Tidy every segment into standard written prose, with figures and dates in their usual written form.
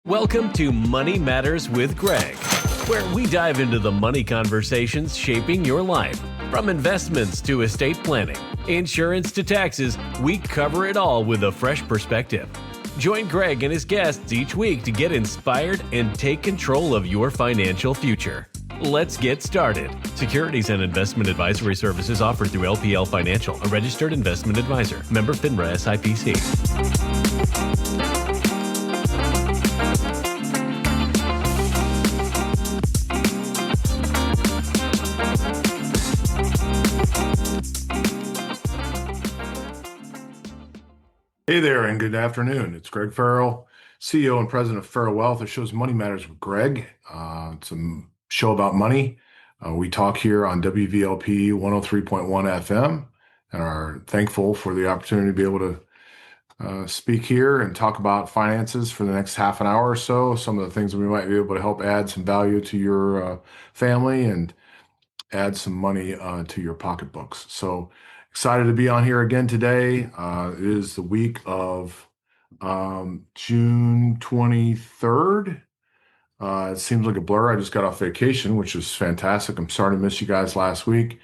Welcome to Money Matters with Greg, where we dive into the money conversations shaping your life. From investments to estate planning, insurance to taxes, we cover it all with a fresh perspective. Join Greg and his guests each week to get inspired and take control of your financial future. Let's get started. Securities and investment advisory services offered through LPL Financial, a registered investment advisor. Member FINRA SIPC. Hey there, and good afternoon. It's Greg Farrell, CEO and President of Farrell Wealth. The show's Money Matters with Greg. It's a show about money. We talk here on WVLP 103.1 FM and are thankful for the opportunity to be able to speak here and talk about finances for the next half an hour or so. Some of the things that we might be able to help add some value to your family and add some money to your pocketbooks. So excited to be on here again today. It is the week of June 23rd. It seems like a blur. I just got off vacation, which is fantastic. I'm sorry to miss you guys last week.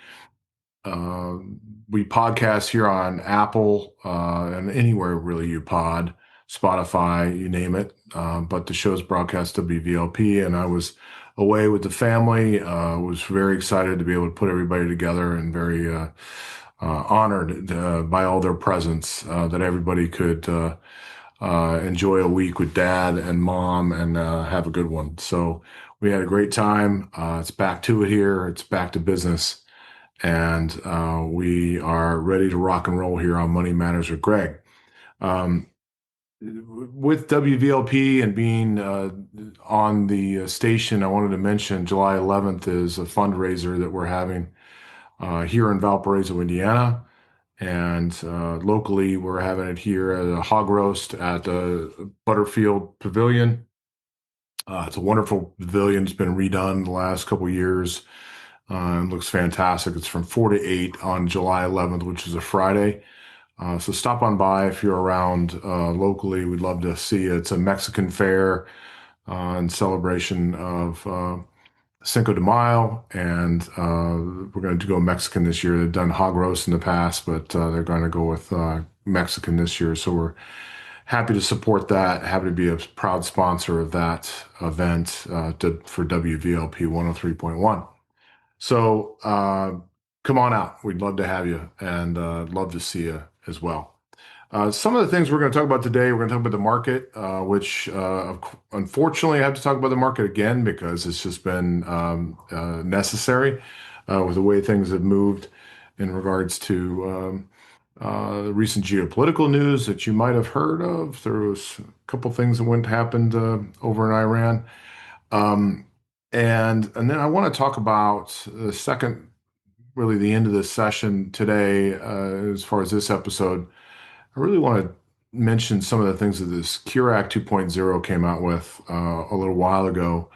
We podcast here on Apple and anywhere really you pod, Spotify, you name it. But the show's broadcast WVLP, and I was away with the family. Was very excited to be able to put everybody together and very honored by all their presence, that everybody could enjoy a week with dad and mom and have a good one. So we had a great time. It's back to it here. It's back to business. And we are ready to rock and roll here on Money Matters with Greg. With WVLP and being on the station, I wanted to mention July 11th is a fundraiser that we're having here in Valparaiso, Indiana. And locally, we're having it here at a hog roast at the Butterfield Pavilion. It's a wonderful pavilion. It's been redone the last couple of years. It looks fantastic. It's from 4 to 8 on July 11th, which is a Friday. So stop on by if you're around locally. We'd love to see you. It's a Mexican fair in celebration of Cinco de Mayo, and we're going to go Mexican this year. They've done hog roast in the past, but they're going to go with Mexican this year. So we're happy to support that, happy to be a proud sponsor of that event for WVLP 103.1. So come on out. We'd love to have you and love to see you as well. Some of the things we're going to talk about today, we're going to talk about the market, which unfortunately I have to talk about the market again because it's just been necessary with the way things have moved in regards to the recent geopolitical news that you might have heard of. There was a couple things that happened over in Iran. And then I want to talk about the second, really the end of this session today, as far as this episode. I really want to mention some of the things that the Secure Act 2.0 came out with a little while ago,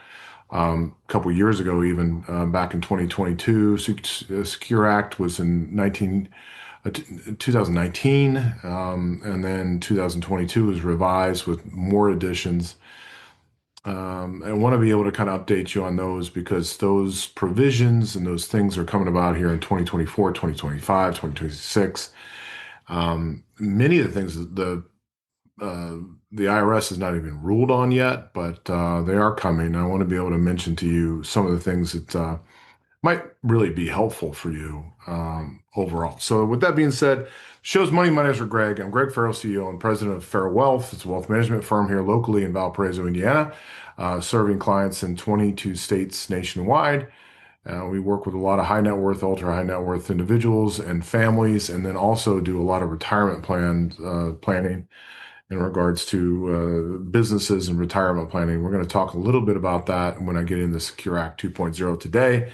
a couple years ago even, back in 2022. Secure Act was in 2019, and then 2022 was revised with more additions. I want to be able to kind of update you on those because those provisions and those things are coming about here in 2024, 2025, 2026. Many of the things that the IRS has not even ruled on yet, but they are coming. I want to be able to mention to you some of the things that might really be helpful for you overall. So with that being said, show's Money Matters with Greg. I'm Greg Farrell, CEO and President of Farrell Wealth. It's a wealth management firm here locally in Valparaiso, Indiana, serving clients in 22 states nationwide. We work with a lot of high net worth, ultra high net worth individuals and families, and then also do a lot of retirement planning in regards to businesses and retirement planning. We're going to talk a little bit about that when I get into Secure Act 2.0 today.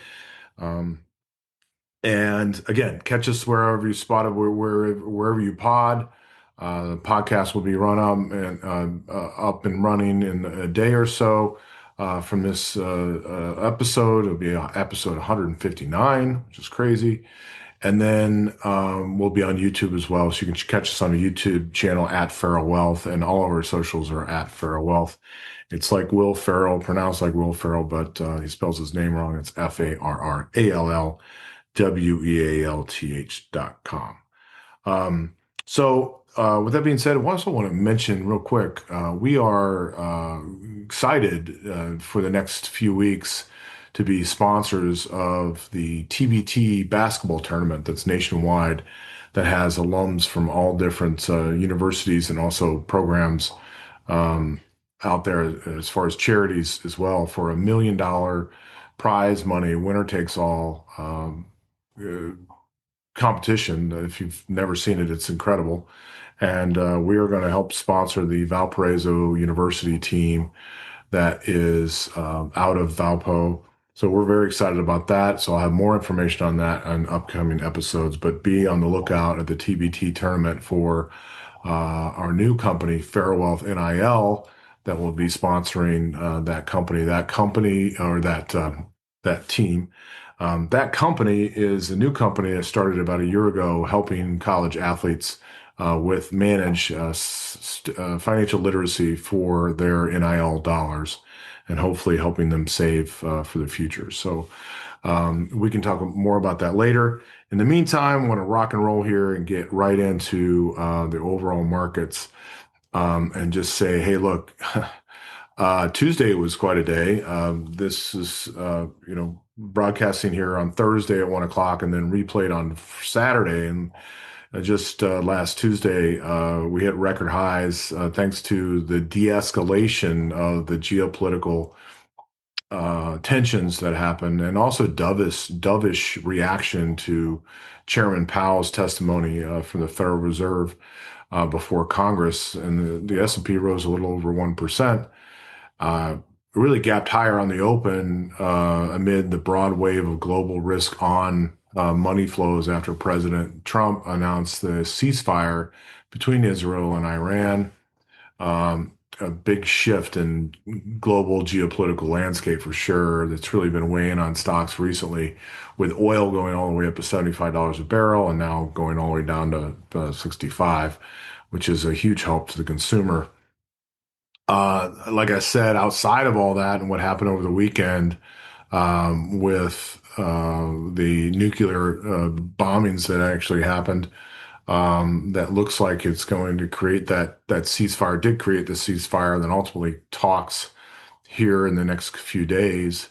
And again, catch us wherever you spot it, wherever you pod. The podcast will be up and running in a day or so. From this episode. It'll be episode 159, which is crazy. And then we'll be on YouTube as well. So you can catch us on a YouTube channel at Farrell Wealth, and all of our socials are at Farrell Wealth. It's like Will Ferrell, pronounced like Will Ferrell, but he spells his name wrong. It's FARRALLWEALTH.com. With that being said, I also want to mention real quick, we are excited for the next few weeks to be sponsors of the TBT basketball tournament that's nationwide, that has alums from all different universities and also programs um, out there as far as charities as well, for $1 million prize money, winner takes all uh, competition. If you've never seen it, it's incredible. And we are going to help sponsor the Valparaiso University team that is out of Valpo. So we're very excited about that. So I'll have more information on that on upcoming episodes, but be on the lookout at the TBT tournament for our new company, Fairwealth NIL, that will be sponsoring that company, or that team. That company is a new company that started about a year ago, helping college athletes with manage financial literacy for their NIL dollars, and hopefully helping them save for the future. So we can talk more about that later. In the meantime, I want to rock and roll here and get right into the overall markets, and just say, hey, look, Tuesday was quite a day. This is, broadcasting here on Thursday at 1 o'clock, and then replayed on Saturday. And just last Tuesday, we hit record highs thanks to the de-escalation of the geopolitical tensions that happened, and also dovish reaction to Chairman Powell's testimony from the Federal Reserve before Congress, and the S&P rose a little over 1%. Uh, Really gapped higher on the open amid the broad wave of global risk on money flows after President Trump announced the ceasefire between Israel and Iran. A big shift in global geopolitical landscape for sure, that's really been weighing on stocks recently, with oil going all the way up to $75 a barrel and now going all the way down to 65, which is a huge help to the consumer. Like I said, outside of all that and what happened over the weekend with the nuclear bombings that actually happened, that looks like it's going to create that ceasefire, did create the ceasefire, and then ultimately talks here in the next few days,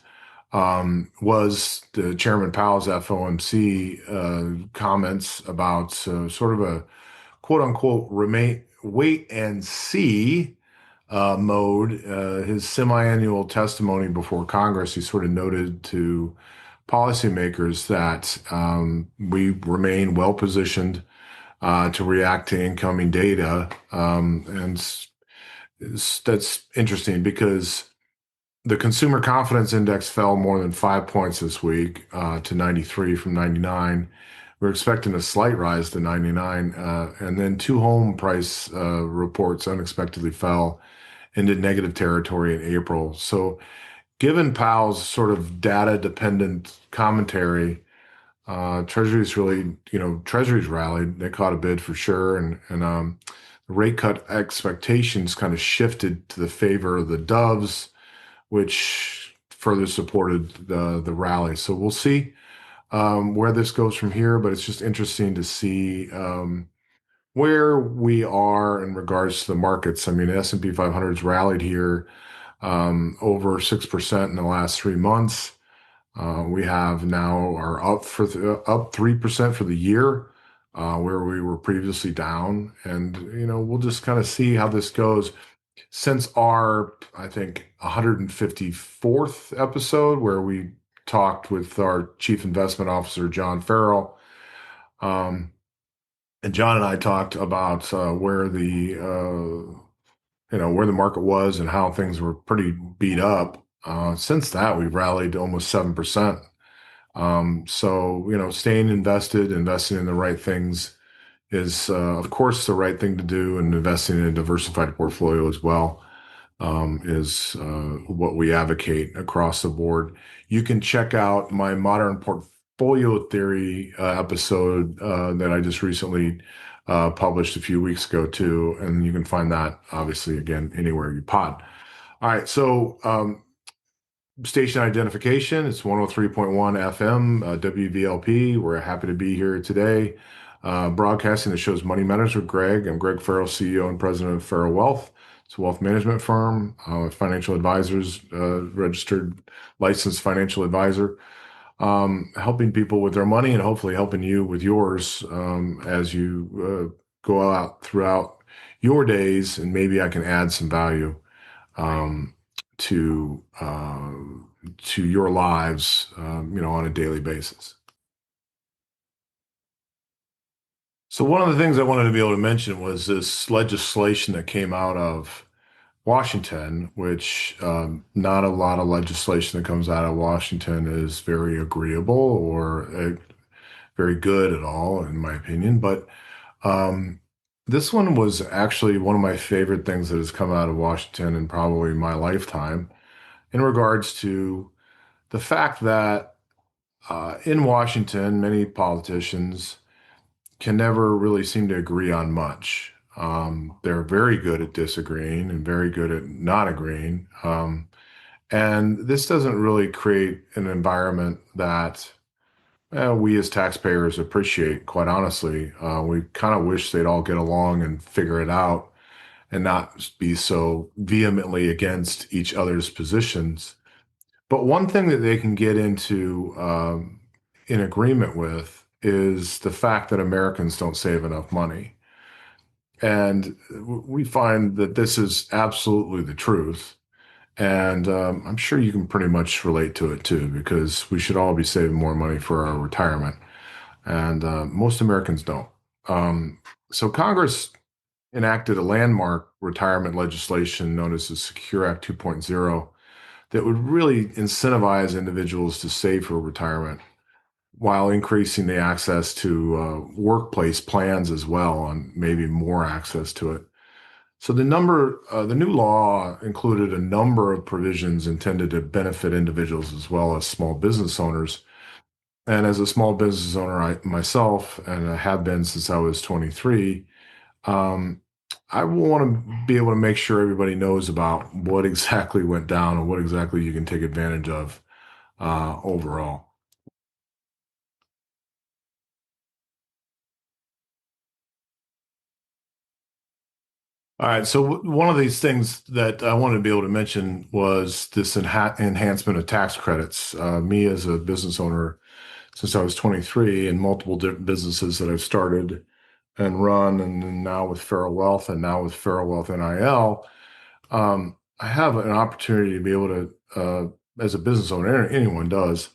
was the Chairman Powell's FOMC comments about sort of a quote unquote remain wait and see mode. His semi-annual testimony before Congress, he sort of noted to policymakers that we remain well positioned to react to incoming data. That's interesting because the consumer confidence index fell more than 5 points this week to 93 from 99. We're expecting a slight rise to 99. And then two home price reports unexpectedly fell into negative territory in April. So, given Powell's sort of data dependent commentary, Treasuries really, Treasuries rallied. They caught a bid for sure. And the rate cut expectations kind of shifted to the favor of the doves, which further supported the rally. So we'll see where this goes from here, but it's just interesting to see where we are in regards to the markets. I mean, S&P 500's rallied here over 6% in the last 3 months. We have now are up 3% for the year, where we were previously down, and we'll just kind of see how this goes. Since our, I think, 154th episode, where we talked with our Chief Investment Officer John Farrell, and John and I talked about where the market was and how things were pretty beat up. Since that, we've rallied almost 7%. So, staying invested, investing in the right things is, of course, the right thing to do, and investing in a diversified portfolio as well is what we advocate across the board. You can check out my modern portfolio theory episode that I just recently published a few weeks ago too, and you can find that obviously again anywhere you pod. All right, so station identification, it's 103.1 FM, WVLP. We're happy to be here today, broadcasting the show's Money Matters with Greg. I'm Greg Farrell, CEO and President of Farrell Wealth. It's a wealth management firm, financial advisors, registered licensed financial advisor, helping people with their money and hopefully helping you with yours as you go out throughout your days. And maybe I can add some value um, to your lives, on a daily basis. So one of the things I wanted to be able to mention was this legislation that came out of Washington, which not a lot of legislation that comes out of Washington is very agreeable or very good at all, in my opinion. But um, this one was actually one of my favorite things that has come out of Washington in probably my lifetime in regards to the fact that in Washington, many politicians can never really seem to agree on much. They're very good at disagreeing and very good at not agreeing. And this doesn't really create an environment that we as taxpayers appreciate, quite honestly. We kind of wish they'd all get along and figure it out and not be so vehemently against each other's positions. But one thing that they can get into in agreement with is the fact that Americans don't save enough money. And we find that this is absolutely the truth. And I'm sure you can pretty much relate to it too, because we should all be saving more money for our retirement. And most Americans don't. So Congress enacted a landmark retirement legislation known as the Secure Act 2.0 that would really incentivize individuals to save for retirement while increasing the access to workplace plans as well, and maybe more access to it. So the new law included a number of provisions intended to benefit individuals as well as small business owners. And as a small business owner, myself, and I have been since I was 23, um, I want to be able to make sure everybody knows about what exactly went down and what exactly you can take advantage of overall. All right. So one of these things that I wanted to be able to mention was this enhancement of tax credits. Me as a business owner, since I was 23, and multiple different businesses that I've started and run, and then now with Farrell Wealth and now with Farrell Wealth NIL, I have an opportunity to be able to, as a business owner, anyone does,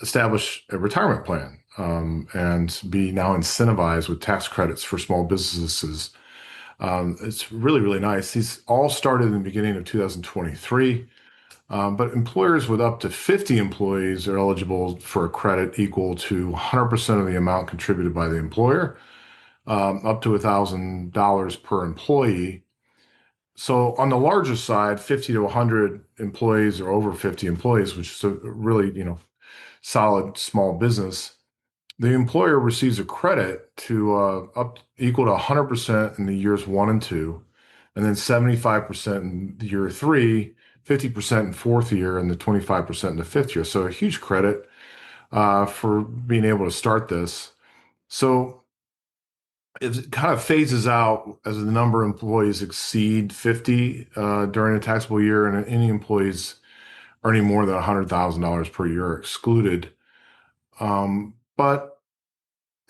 establish a retirement plan and be now incentivized with tax credits for small businesses. It's really, really nice. These all started in the beginning of 2023, but employers with up to 50 employees are eligible for a credit equal to 100% of the amount contributed by the employer, up to $1,000 per employee. So on the larger side, 50 to 100 employees or over 50 employees, which is a really, solid small business, the employer receives a credit to up equal to 100% in the years 1 and 2, and then 75% in year 3, 50% in fourth year, and the 25% in the fifth year. So a huge credit for being able to start this. So it kind of phases out as the number of employees exceed 50 during a taxable year, and any employees earning more than $100,000 per year are excluded. But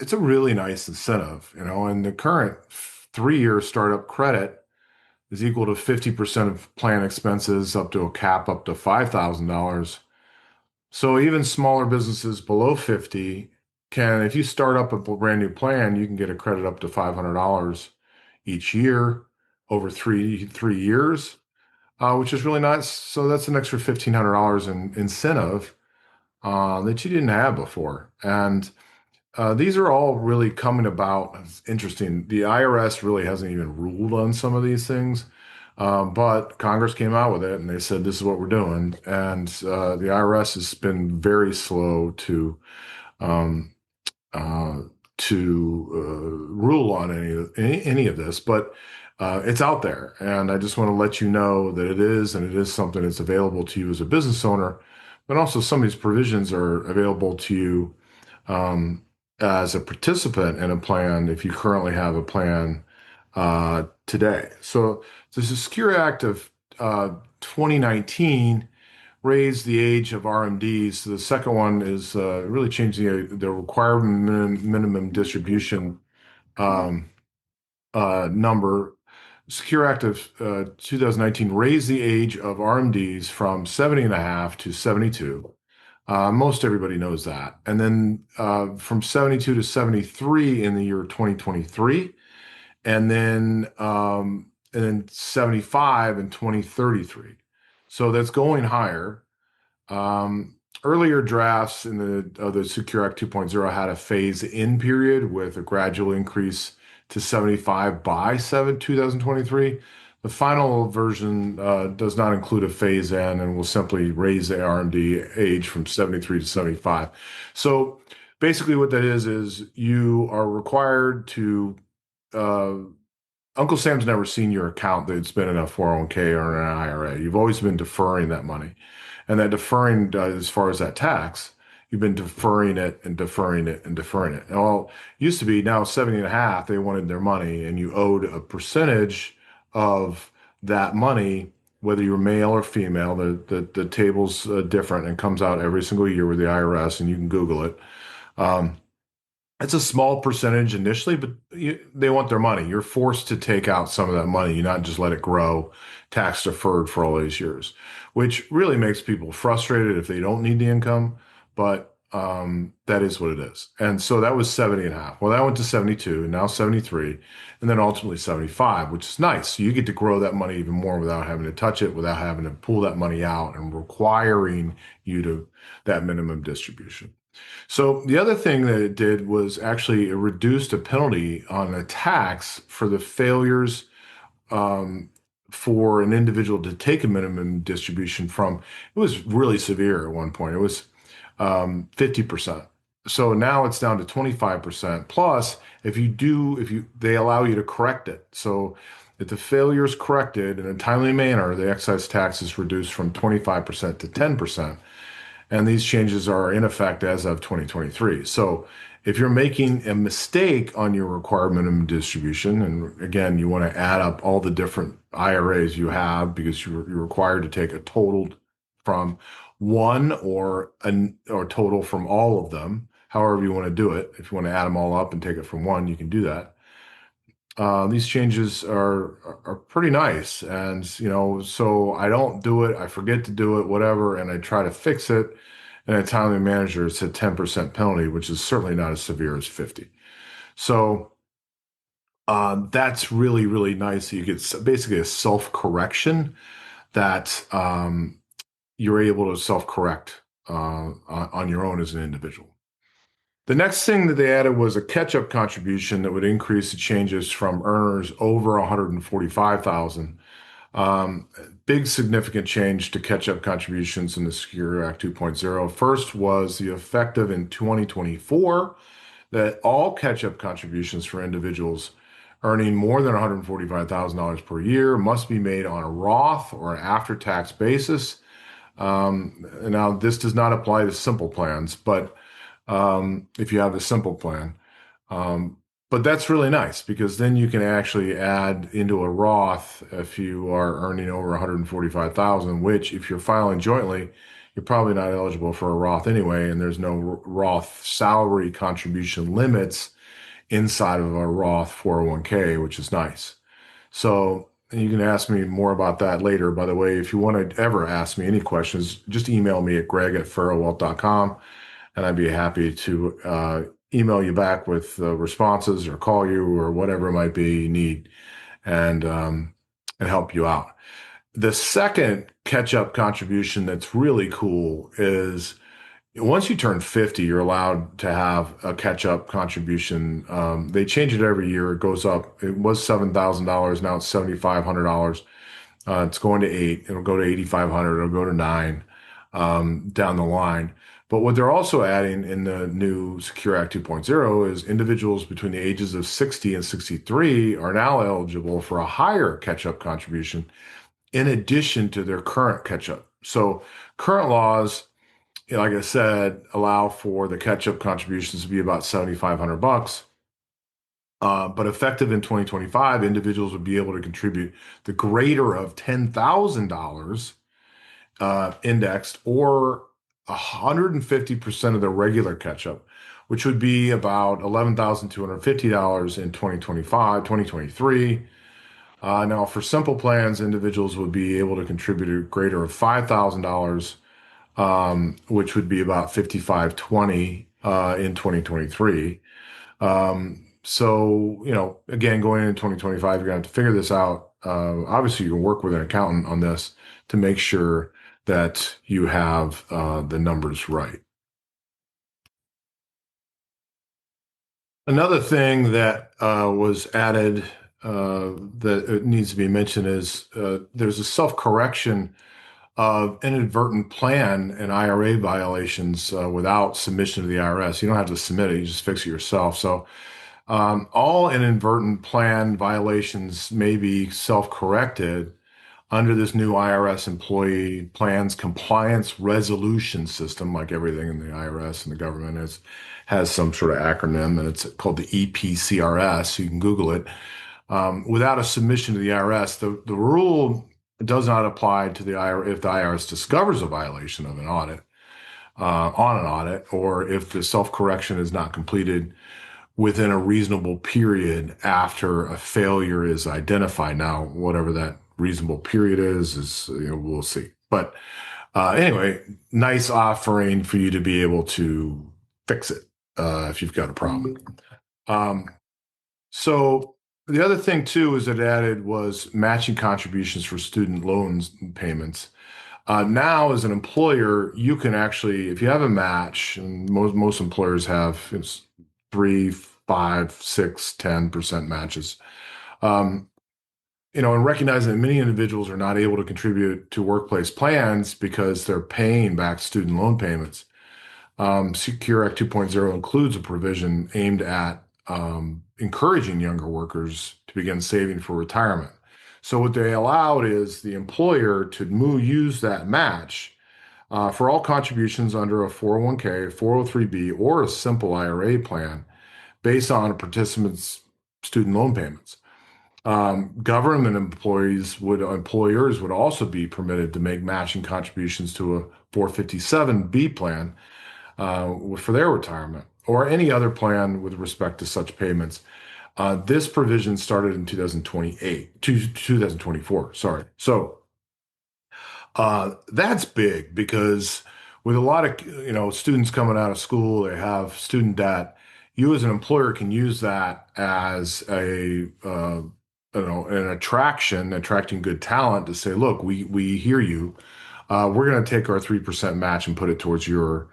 it's a really nice incentive, and the current 3-year startup credit is equal to 50% of plan expenses up to a cap up to $5,000. So even smaller businesses below 50 can, if you start up a brand new plan, you can get a credit up to $500 each year over three years, which is really nice. So that's an extra $1,500 in incentive that you didn't have before. And these are all really coming about. It's interesting. The IRS really hasn't even ruled on some of these things, But Congress came out with it and they said, this is what we're doing. And the IRS has been very slow um, uh, rule on any of this, but it's out there. And I just want to let you know that it is, and it is something that's available to you as a business owner, but also some of these provisions are available to you um, as a participant in a plan if you currently have a plan today. So the Secure Act of 2019 raised the age of RMDs. So the second one is really changing the required minimum distribution um, number. Secure Act of 2019 raised the age of RMDs from 70 and a half to 72. Most everybody knows that. And then from 72 to 73 in the year 2023, and then 75 in 2033. So that's going higher. Earlier drafts in the Secure Act 2.0 had a phase-in period with a gradual increase to 75 by 2023. The final version does not include a phase-in and will simply raise the RMD age from 73 to 75. So basically what that is you are required to uh, Uncle Sam's never seen your account that's been in a 401k or an IRA. You've always been deferring that money. And that deferring, as far as that tax, you've been deferring it and deferring it and deferring it. And all used to be now 70 and a half, they wanted their money and you owed a percentage of that money, whether you're male or female. The table's different and comes out every single year with the IRS, and you can Google it. Um, it's a small percentage initially, but they want their money. You're forced to take out some of that money. You not just let it grow tax deferred for all these years, which really makes people frustrated if they don't need the income. But that is what it is. And so that was 70 and a half. Well, that went to 72, and now 73, and then ultimately 75, which is nice. So you get to grow that money even more without having to touch it, without having to pull that money out and requiring you to that minimum distribution. So the other thing that it did was actually it reduced a penalty on a tax for the failures um, for an individual to take a minimum distribution from. It was really severe at one point. It was 50%. So now it's down to 25%. Plus, they allow you to correct it. So if the failure is corrected in a timely manner, the excise tax is reduced from 25% to 10%. And these changes are in effect as of 2023. So if you're making a mistake on your required minimum distribution, and again, you want to add up all the different IRAs you have because you're required to take a total from one or total from all of them, however you want to do it. If you want to add them all up and take it from one, you can do that. These changes are pretty nice, and so I don't do it, I forget to do it, whatever, and I try to fix it. And a timely manager, it's a 10% penalty, which is certainly not as severe as 50. So that's really, really nice. You get basically a self-correction that you're able to self-correct on your own as an individual. The next thing that they added was a catch-up contribution that would increase the changes from earners over 145,000. Big significant change to catch-up contributions in the Secure Act 2.0. First was the effective in 2024 that all catch-up contributions for individuals earning more than $145,000 per year must be made on a Roth or an after-tax basis. Now, this does not apply to simple plans, but if you have a simple plan. But that's really nice because then you can actually add into a Roth if you are earning over 145,000, which if you're filing jointly, you're probably not eligible for a Roth anyway, and there's no Roth salary contribution limits inside of a Roth 401k, which is nice. So you can ask me more about that later. By the way, if you want to ever ask me any questions, just email me at greg@farrowwealth.com, and I'd be happy to email you back with responses or call you or whatever it might be you need and help you out. The second catch-up contribution that's really cool is once you turn 50, you're allowed to have a catch-up contribution. They change it every year. It goes up. It was $7,000. Now it's $7,500. It's going to 8. It'll go to 8,500. It'll go to 9 down the line. But what they're also adding in the new Secure Act 2.0 is individuals between the ages of 60 and 63 are now eligible for a higher catch-up contribution in addition to their current catch-up. So current laws, like I said, allow for the catch-up contributions to be about 7,500 bucks. But effective in 2025, individuals would be able to contribute the greater of $10,000 indexed or 150% of the regular catch-up, which would be about $11,250 in 2025, 2023. Now, for simple plans, individuals would be able to contribute a greater of $5,000, which would be about 5520 in 2023. So, again, going into 2025, you're going to have to figure this out. Obviously, you can work with an accountant on this to make sure that you have the numbers right. Another thing that was added that it needs to be mentioned is there's a self-correction of inadvertent plan and IRA violations without submission to the IRS. You don't have to submit it, you just fix it yourself. So all inadvertent plan violations may be self-corrected under this new IRS employee plans compliance resolution system. Like everything in the IRS and the government has some sort of acronym, and it's called the EPCRS. You can Google it. Without a submission to the IRS, the rule does not apply to the IRS if the IRS discovers a violation of an audit on an audit, or if the self-correction is not completed within a reasonable period after a failure is identified. Now, whatever that reasonable period is we'll see. But anyway, nice offering for you to be able to fix it if you've got a problem. So the other thing too is that it added was matching contributions for student loans payments. Now, as an employer, you can actually, if you have a match, and most employers have, it's 3, 5, 6, 10% matches. And recognizing that many individuals are not able to contribute to workplace plans because they're paying back student loan payments. Secure Act 2.0 includes a provision aimed at encouraging younger workers to begin saving for retirement. So what they allowed is the employer to use that match for all contributions under a 401k, 403b, or a simple IRA plan based on a participant's student loan payments. Government employers would also be permitted to make matching contributions to a 457b plan for their retirement or any other plan with respect to such payments. This provision started in 2024, sorry. So that's big because with a lot of students coming out of school, they have student debt. You as an employer can use that as an attracting good talent to say, look, we hear you. We're going to take our 3% match and put it towards your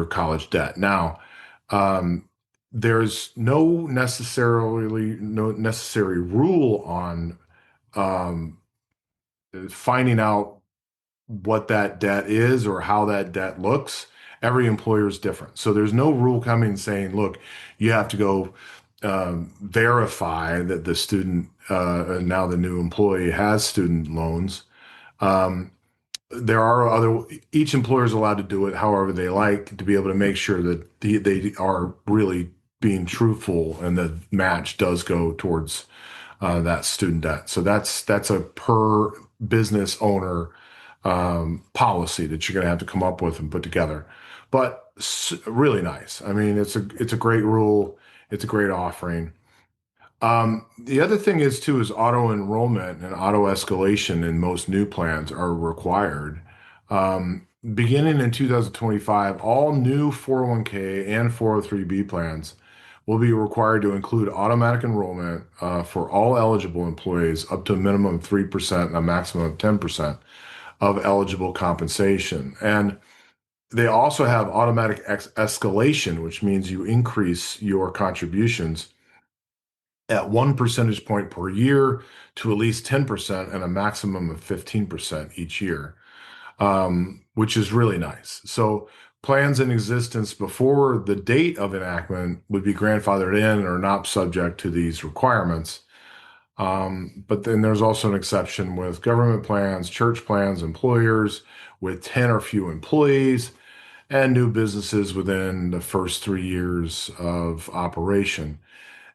college debt. Now, there's no necessary rule on finding out what that debt is or how that debt looks. Every employer is different. So there's no rule coming saying, look, you have to go verify that the student, now the new employee has student loans. Each employer is allowed to do it however they like to be able to make sure that they are really being truthful and the match does go towards that student debt. So that's a per business owner policy that you're going to have to come up with and put together. But really nice. I mean, it's a great rule. It's a great offering. The other thing is auto enrollment and auto escalation in most new plans are required. Beginning in 2025, all new 401k and 403b plans will be required to include automatic enrollment for all eligible employees up to a minimum of 3% and a maximum of 10% of eligible compensation. And they also have automatic escalation, which means you increase your contributions at 1 percentage point per year to at least 10% and a maximum of 15% each year, which is really nice. So plans in existence before the date of enactment would be grandfathered in or not subject to these requirements. But then there's also an exception with government plans, church plans, employers with 10 or few employees, and new businesses within the first 3 years of operation.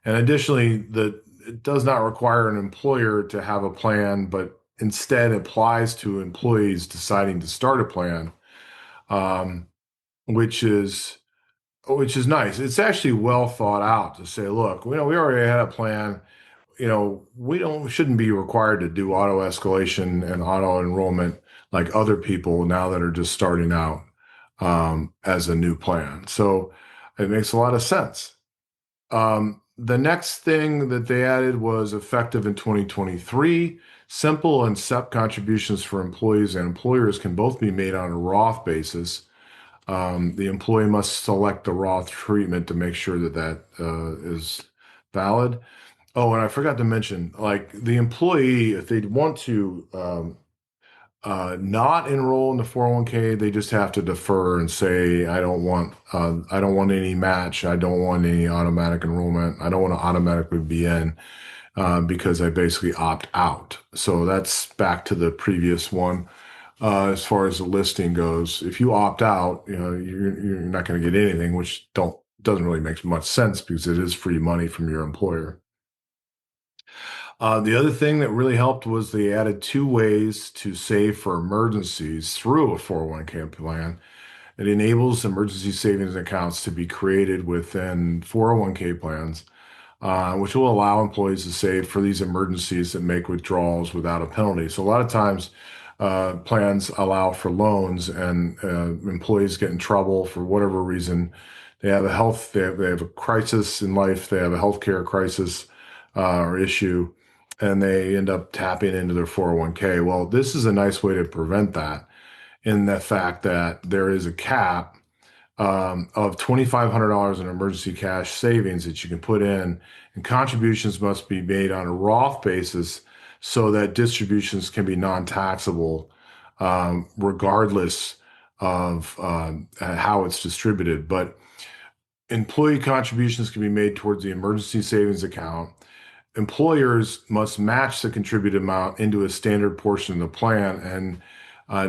And additionally, it does not require an employer to have a plan, but instead applies to employees deciding to start a plan, um, which is which is nice. It's actually well thought out to say, look, we already had a plan. We shouldn't be required to do auto escalation and auto enrollment like other people now that are just starting out as a new plan. So it makes a lot of sense. The next thing that they added was effective in 2023. Simple and SEP contributions for employees and employers can both be made on a Roth basis. The employee must select the Roth treatment to make sure that is valid. Oh, and I forgot to mention, like the employee, if they want to not enroll in the 401k, they just have to defer and say, I don't want any match. I don't want any automatic enrollment. I don't want to automatically be in because I basically opt out. So that's back to the previous one. As far as the listing goes, if you opt out, you're not going to get anything, which doesn't really make much sense because it is free money from your employer. The other thing that really helped was they added two ways to save for emergencies through a 401k plan. It enables emergency savings accounts to be created within 401k plans, which will allow employees to save for these emergencies and make withdrawals without a penalty. So a lot of times, plans allow for loans, and employees get in trouble for whatever reason. They have a crisis in life, they have a healthcare crisis or issue, and they end up tapping into their 401k. Well, this is a nice way to prevent that in the fact that there is a cap of $2,500 in emergency cash savings that you can put in, and contributions must be made on a Roth basis so that distributions can be non-taxable, regardless of how it's distributed. But employee contributions can be made towards the emergency savings account. Employers must match the contributed amount into a standard portion of the plan and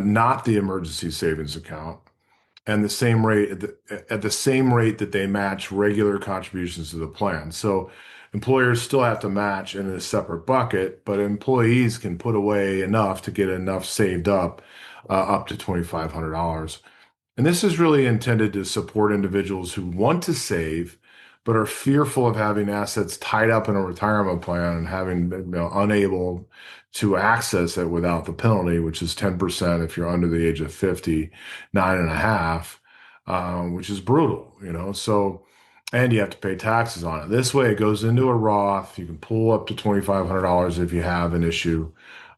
not the emergency savings account, and the same rate at the same rate that they match regular contributions to the plan. So employers still have to match in a separate bucket, but employees can put away enough to get enough saved up to $2,500. And this is really intended to support individuals who want to save, but are fearful of having assets tied up in a retirement plan and having, unable to access it without the penalty, which is 10% if you're under the age of 50, 9.5, which is brutal. So, and you have to pay taxes on it. This way it goes into a Roth. You can pull up to $2,500 if you have an issue,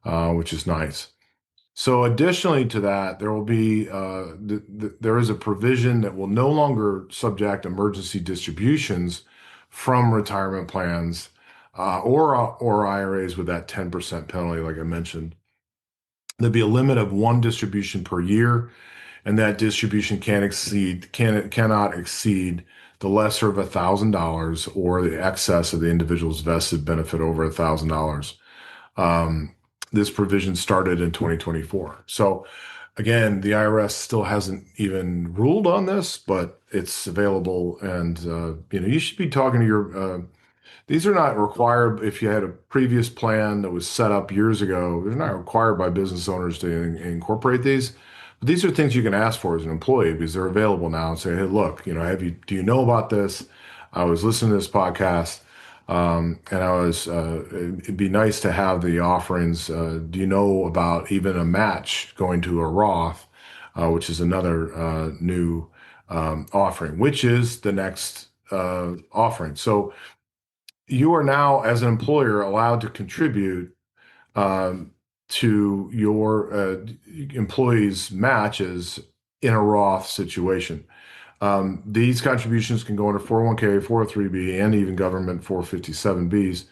which is nice. So additionally to that, there is a provision that will no longer subject emergency distributions from retirement plans or IRAs with that 10% penalty, like I mentioned. There'll be a limit of one distribution per year, and that distribution cannot exceed the lesser of $1,000 or the excess of the individual's vested benefit over $1,000. This provision started in 2024. So again, the IRS still hasn't even ruled on this, but it's available. And, you should be talking to these are not required if you had a previous plan that was set up years ago. They're not required by business owners to incorporate these. But these are things you can ask for as an employee because they're available now and say, hey, look, do you know about this? I was listening to this podcast. It'd be nice to have the offerings. Do you know about even a match going to a Roth, which is another new offering, which is the next offering. So you are now, as an employer, allowed to contribute to your employees' matches in a Roth situation. These contributions can go into 401k, 403b, and even government 457bs.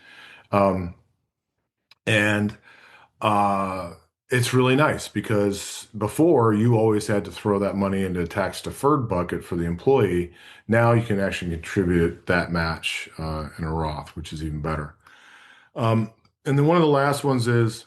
Um, and uh, it's really nice because before you always had to throw that money into a tax deferred bucket for the employee. Now you can actually contribute that match in a Roth, which is even better. Um, and then one of the last ones is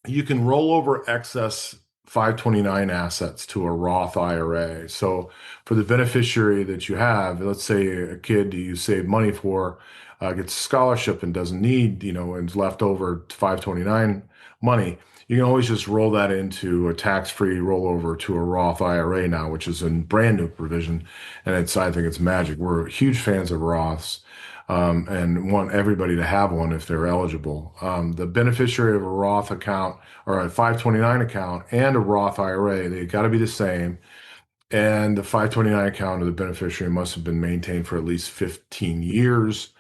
you can roll over excess 529 assets to a Roth IRA. So for the beneficiary that you have, let's say a kid you save money for gets a scholarship and doesn't need, and is left over 529 money, you can always just roll that into a tax-free rollover to a Roth IRA now, which is a brand new provision. And I think it's magic. We're huge fans of Roths. And want everybody to have one if they're eligible. The beneficiary of a Roth account or a 529 account and a Roth IRA, they got to be the same. And the 529 account of the beneficiary must have been maintained for at least 15 years.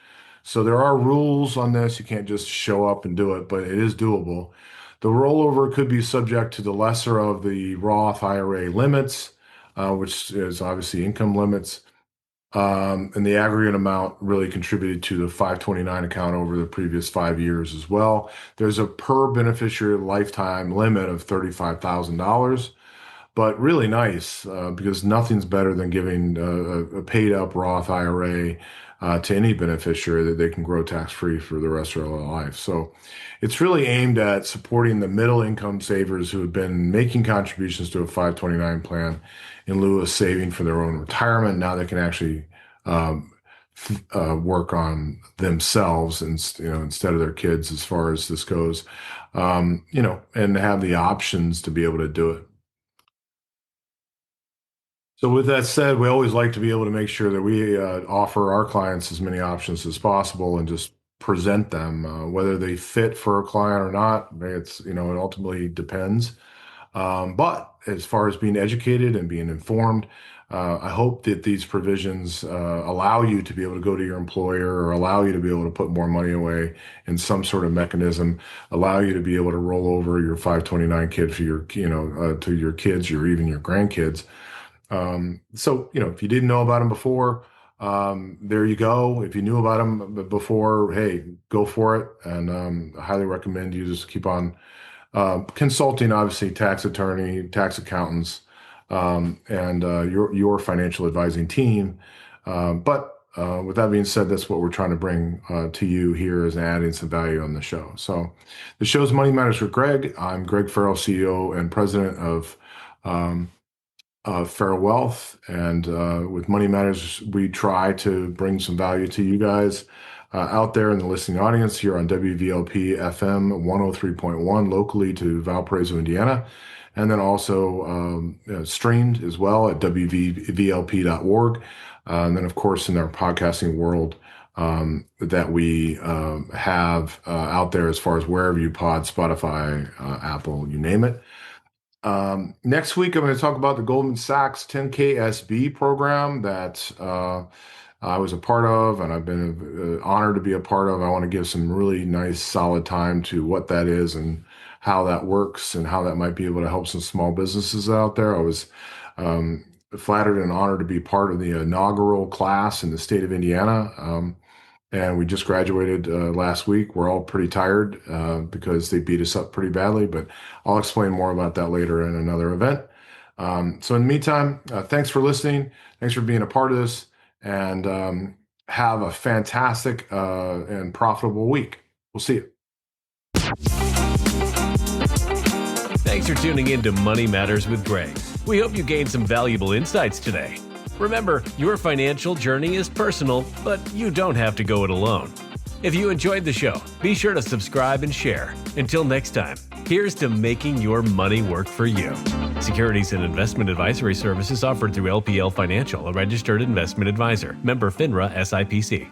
So there are rules on this. You can't just show up and do it, but it is doable. The rollover could be subject to the lesser of the Roth IRA limits, which is obviously income limits. And the aggregate amount really contributed to the 529 account over the previous 5 years as well. There's a per beneficiary lifetime limit of $35,000, but really nice because nothing's better than giving a paid up Roth IRA to any beneficiary that they can grow tax free for the rest of their life. So it's really aimed at supporting the middle income savers who have been making contributions to a 529 plan in lieu of saving for their own retirement. Now they can actually work on themselves and instead of their kids as far as this goes, and have the options to be able to do it. So with that said, we always like to be able to make sure that we offer our clients as many options as possible and just present them, whether they fit for a client or not. It ultimately depends. But as far as being educated and being informed, I hope that these provisions allow you to be able to go to your employer or allow you to be able to put more money away in some sort of mechanism, allow you to be able to roll over your 529 kid for your, to your kids or even your grandkids. So, if you didn't know about them before, there you go. If you knew about them before, hey, go for it. And I highly recommend you just keep on consulting, obviously, tax attorney, tax accountants, and your financial advising team. But with that being said, that's what we're trying to bring to you here is adding some value on the show. So the show's Money Matters with Greg. I'm Greg Farrell, CEO and president of Farrell Wealth. And with Money Matters, we try to bring some value to you guys out there in the listening audience here on WVLP FM 103.1 locally to Valparaiso, Indiana. And then also streamed as well at WVLP.org. And then, of course, in our podcasting world that we have out there as far as wherever you pod, Spotify, Apple, you name it. Next week, I'm going to talk about the Goldman Sachs 10K SB program that I was a part of, and I've been honored to be a part of. I want to give some really nice, solid time to what that is and how that works and how that might be able to help some small businesses out there. I was flattered and honored to be part of the inaugural class in the state of Indiana. And we just graduated last week. We're all pretty tired because they beat us up pretty badly, but I'll explain more about that later in another event. So in the meantime, thanks for listening. Thanks for being a part of this, and have a fantastic and profitable week. We'll see you. Thanks for tuning in to Money Matters with Greg. We hope you gained some valuable insights today. Remember, your financial journey is personal, but you don't have to go it alone. If you enjoyed the show, be sure to subscribe and share. Until next time, here's to making your money work for you. Securities and investment advisory services offered through LPL Financial, a registered investment advisor. Member FINRA SIPC.